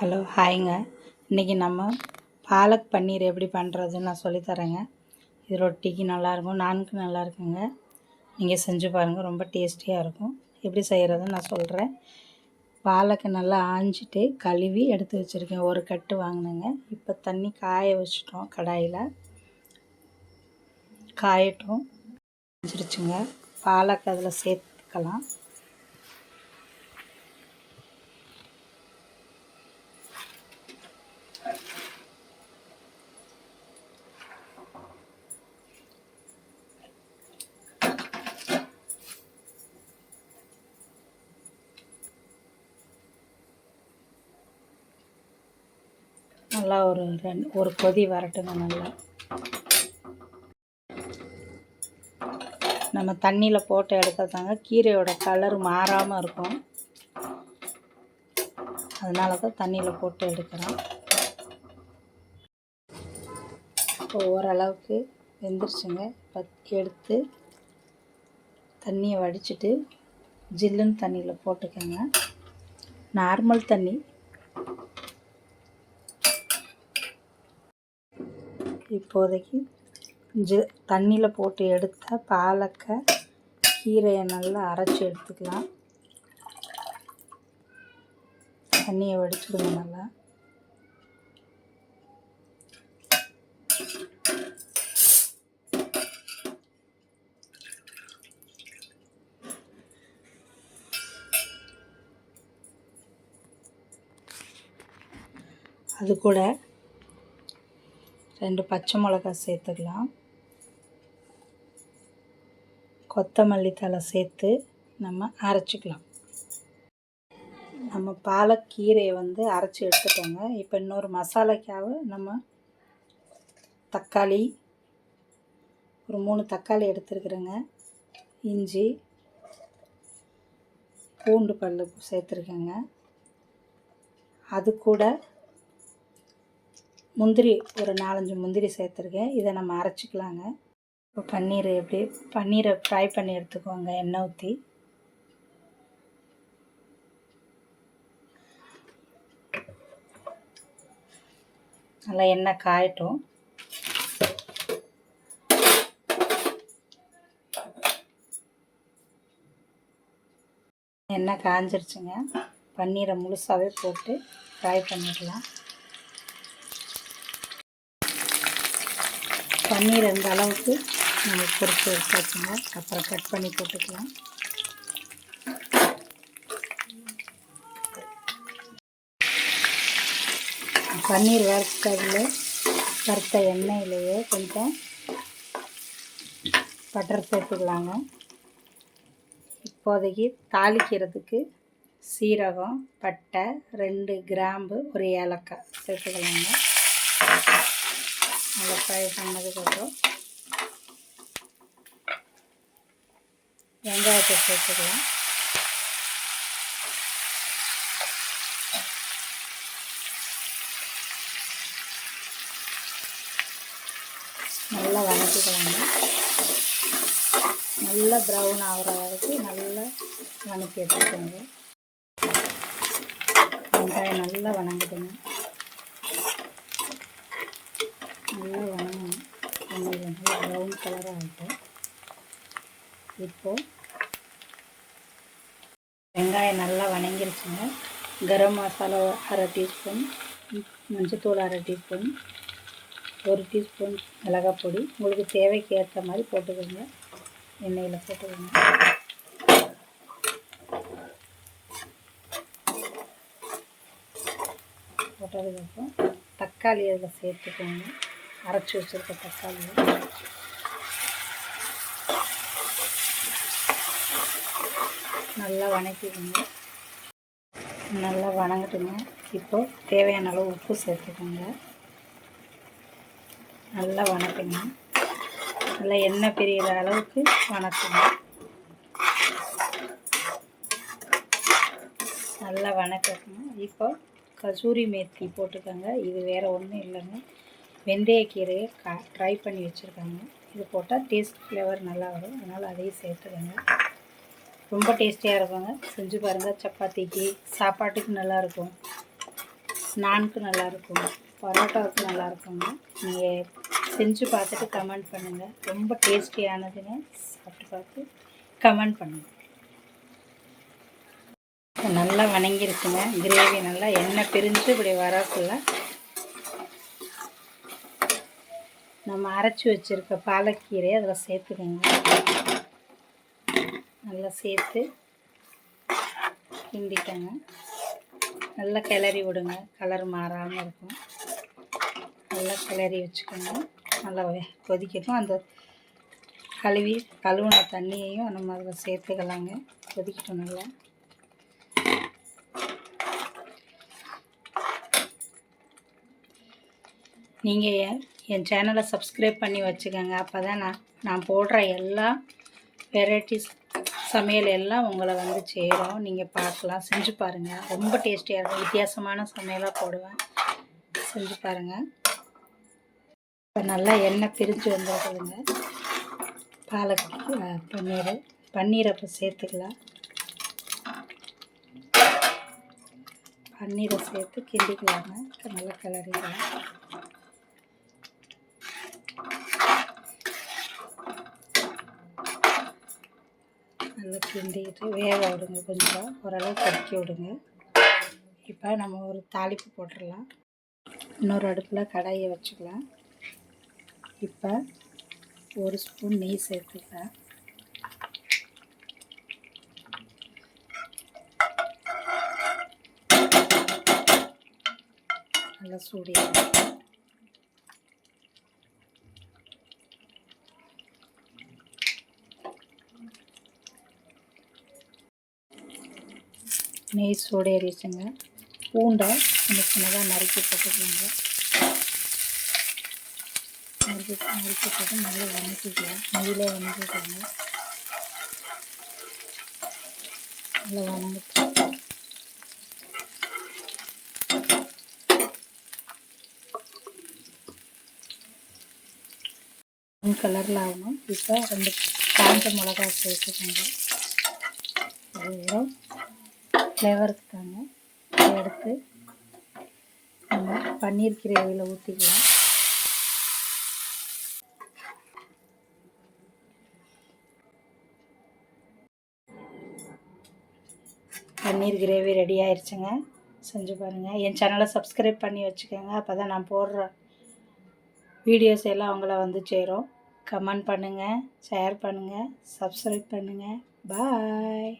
Hello ஹாய்ங்க. இன்றைக்கி நம்ம பாலக் பன்னீர் எப்படி பண்ணுறதுன்னு நான் சொல்லித்தரேங்க. இது ரொட்டிக்கு நல்லாயிருக்கும், நானுக்கு நல்லா இருக்குங்க. நீங்கள் செஞ்சு பாருங்கள், ரொம்ப டேஸ்டியாக இருக்கும். எப்படி செய்கிறதுன்னு நான் சொல்கிறேன். பாலக்கை நல்லா ஆஞ்சிட்டு கழுவி எடுத்து வச்சுருக்கேன். ஒரு கட்டு வாங்கினேங்க. இப்போ தண்ணி காய வச்சிட்டோம், கடாயில் காயட்டும். வச்சிருச்சுங்க. பாலக்கை அதில் சேர்த்துக்கலாம். நல்லா ஒரு கொதி வரட்டுங்க. நல்லா நம்ம தண்ணியில் போட்டு எடுத்தாதாங்க கீரையோட கலர் மாறாமல் இருக்கும். அதனால தான் தண்ணியில் போட்டு எடுக்கிறோம். இப்போ ஓரளவுக்கு வெந்துருச்சுங்க. இப்போ எடுத்து தண்ணியை வடிச்சிட்டு ஜில்லுன்னு தண்ணியில் போட்டுக்கோங்க. நார்மல் தண்ணி. இப்போதைக்கு தண்ணியில் போட்டு எடுத்த பாலக்கை கீரையை நல்லா அரைச்சி எடுத்துக்கலாம். தண்ணியை வடிச்சிடுங்க நல்லா. அது கூட 2 பச்சை மிளகாய் சேர்த்துக்கலாம். கொத்தமல்லி தழை சேர்த்து நம்ம அரைச்சிக்கலாம். நம்ம பாலக்கீரையை அரைச்சி எடுத்துட்டோங்க. இப்போ இன்னொரு மசாலாக்காக நம்ம தக்காளி ஒரு 3 தக்காளி எடுத்துருக்குறேங்க. இஞ்சி பூண்டு பல் சேர்த்துருக்கேங்க. அது கூட முந்திரி ஒரு 4-5 முந்திரி சேர்த்துருக்கேன். இதை நம்ம அரைச்சிக்கலாங்க. இப்போ பன்னீரை ஃப்ரை பண்ணி எடுத்துக்கோங்க. எண்ணெய் ஊற்றி நல்லா எண்ணெய் காயட்டும். எண்ணெய் காஞ்சிருச்சுங்க. பன்னீரை முழுசாகவே போட்டு ஃப்ரை பண்ணிடலாம். பன்னீர் இந்த அளவுக்கு நம்ம பொரிச்சு எடுத்தாச்சுங்க. அப்புறம் கட் பண்ணி போட்டுக்கலாம். பன்னீர் வறுத்த எண்ணெயிலேயே கொஞ்சம் பட்டர் சேர்த்துக்கலாங்க. இப்போதைக்கு தாளிக்கிறதுக்கு சீரகம், பட்டை, 2 கிராம்பு, ஒரு ஏலக்காய் சேர்த்துக்கலாங்க. நல்லா ஃப்ரை பண்ணதுக்கப்புறம் வெங்காயத்தை சேர்த்துக்கலாம். நல்லா வதக்கிக்கலாங்க. நல்லா ப்ரௌன் ஆகிற வரைக்கும் நல்லா வதக்கி எடுத்துக்கோங்க. வெங்காயம் நல்லா வதங்குதுங்க. நல்லா வதங்கணும். நல்லா ப்ரௌன் கலராக ஆகிடும். இப்போது வெங்காயம் நல்லா வதங்கிருச்சுங்க. கரம் மசாலா 1/2 டீஸ்பூன், மஞ்சத்தூள் 1/2 டீஸ்பூன், 1 டீஸ்பூன் மிளகாய் பொடி உங்களுக்கு தேவைக்கு ஏற்ற மாதிரி போட்டுக்கோங்க. எண்ணெயில் போட்டுக்கோங்க. போட்டதுக்கப்புறம் தக்காளி அதில் சேர்த்துக்கோங்க. அரைச்சி வச்சுருக்க தக்காளி நல்லா வதக்கிக்கோங்க. நல்லா வதங்கட்டுங்க. இப்போது தேவையான அளவு உப்பு சேர்த்துக்கோங்க. நல்லா வதக்குங்க. நல்லா எண்ணெய் பிரிகிற அளவுக்கு வதக்குங்க. நல்லா வதக்குங்க. இப்போ கசூரி மேத்தி போட்டுக்கோங்க. இது வேறு ஒன்றும் இல்லைங்க, வெந்தயக்கீரையை ஃப்ரை பண்ணி வச்சுருக்காங்க. இது போட்டால் டேஸ்ட் ஃப்ளேவர் நல்லா வரும். அதனால் அதையும் சேர்த்துக்கோங்க. ரொம்ப டேஸ்டியாக இருக்குங்க. செஞ்சு பாருங்கள். சப்பாத்திக்கு, சாப்பாட்டுக்கு நல்லாயிருக்கும். நானுக்கு நல்லாயிருக்கும், பரோட்டாவுக்கு நல்லாயிருக்குங்க. நீங்கள் செஞ்சு பார்த்துட்டு கமெண்ட் பண்ணுங்கள். ரொம்ப டேஸ்டியானதுங்க. சாப்பிட்டு பார்த்து கமெண்ட் பண்ணுங்கள். நல்லா வணங்கிருக்குங்க. கிரேவி நல்லா எண்ணெய் பிரிஞ்சு இப்படி வரக்குள்ள நம்ம அரைச்சி வச்சுருக்க பாலக்கீரையை அதில் சேர்த்துக்கோங்க. நல்லா சேர்த்து கிண்டிக்கோங்க. நல்லா கிளறி விடுங்க, கலர் மாறாமல் இருக்கும். நல்லா கிளறி வச்சுக்கோங்க. நல்லா கொதிக்கட்டும். அந்த கழுவின தண்ணியையும் நம்ம அதில் சேர்த்துக்கலாங்க. கொதிக்கட்டும் நல்லா. நீங்கள் என் சேனலை சப்ஸ்கிரைப் பண்ணி வச்சுக்கோங்க. அப்போ தான் நான் போடுற எல்லா வெரைட்டிஸ் சமையல் எல்லாம் உங்களை வந்து சேரும். நீங்கள் பார்க்கலாம், செஞ்சு பாருங்கள். ரொம்ப டேஸ்டியாக இருக்கும். வித்தியாசமான சமையலாக போடுவேன், செஞ்சு பாருங்கள். இப்போ நல்லா எண்ணெய் பிரித்து வந்துடுதுங்க. பன்னீரை இப்போ சேர்த்துக்கலாம். பன்னீரை சேர்த்து கிண்டிக்கலாங்க. நல்லா கிளறிக்கலாம். நல்லா கிண்டிக்கிட்டு வேக விடுங்க. கொஞ்சம் ஓரளவு கொதிக்க விடுங்க. இப்போ நம்ம ஒரு தாளிப்பு போட்டுடலாம். இன்னொரு அடுப்பில் கடாயை வச்சுக்கலாம். இப்போ ஒரு ஸ்பூன் நெய் சேர்த்துக்கலாம். நல்லா சூடியாக நெய் சூடேறிச்சுங்க. பூண்டை சின்னதாக நறுக்கி போட்டுக்கோங்க. நறுக்கி போட்டு நல்லா வணக்கிக்கலாம். நெய்யிலே வணக்கிக்கோங்க. நல்லா வணங்கிட்டு கலரில் ஆகணும். இப்போ 2 காஞ்ச மிளகா சேர்த்துக்கோங்க. வெறும் ஃப்ளேவருக்கு தாங்க. எடுத்து நம்ம பன்னீர் கிரேவியில் ஊற்றிக்கலாம். பன்னீர் கிரேவி ரெடி ஆயிடுச்சுங்க. செஞ்சு பாருங்கள். என் சேனலை சப்ஸ்கிரைப் பண்ணி வச்சுக்கோங்க. அப்போ தான் நான் போடுற வீடியோஸ் எல்லாம் அவங்கள வந்து சேரும். கமெண்ட் பண்ணுங்கள், ஷேர் பண்ணுங்கள், சப்ஸ்கிரைப் பண்ணுங்கள். பாய்.